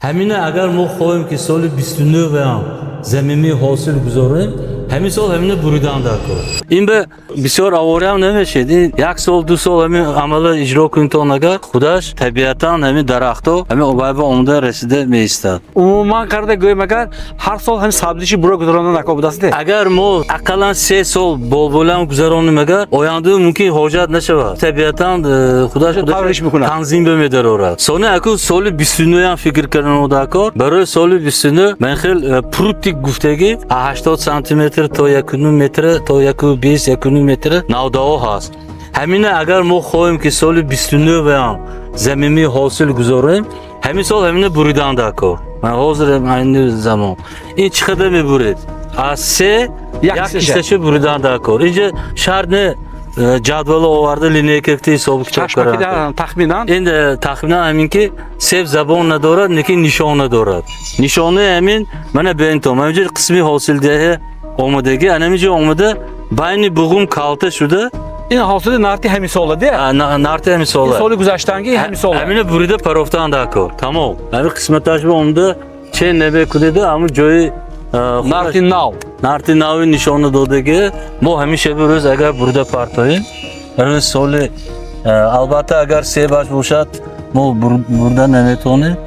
همینه اگر ما خواهیم که سال 29 بیام زمینی حاصل گذاریم همین سال همینه بریدن دکار. این به بسیار آوری هم نمیشه. یک سال دو سال همین عمل اجرا کنید تا نگه خودش طبیعتا همین درختها همین اوبایب آمده رسیده میستد. عموما قرده گویم اگر هر سال همین سبزیچی برای گذراندن نکا بوده است. اگر ما اقلا 3 سال بولم گذرانیم اگر آینده ممکن حاجت نشود. طبیعتا خودش تنظیم بمیداره. سال اکو سال 29 هم فکر کردن دکار. برای سال 29 من خیلی پروتیک گفتگی 80 سانتی متر تا 1 متر تا 120 1 متر نوداو هست. همینه اگر ما خواهیم که سال 29 بیام زمینی حاصل گذاریم همین سال همینه بریدن دکار. من حاضرم این زمان این چقدر میبرید از 3 یک کیسه بریدن دکار. اینجا شرط نه جدول آورده لینیه کفتی حساب کتاب کرده. تخمینا این تخمینا همین که سیف زبان ندارد نکی نشان ندارد. نشانه همین من به این توم همینجور قسمی حاصل ده آمدگی همینجور آمده بین بغم کالته شده. این حاصل نارتی همین ساله دی. نارتی همین ساله. این سال گذشتنگی همین ساله. همینه بریده پروفتان دکار. تمام. همین قسمتاش به آمده چه نبی کدیده اما جای نارتی ناوی نشانه داده که ما همیشه بروز اگر بریده پرتاییم برای سال البته اگر 3 باش باشد ما برده نمیتونه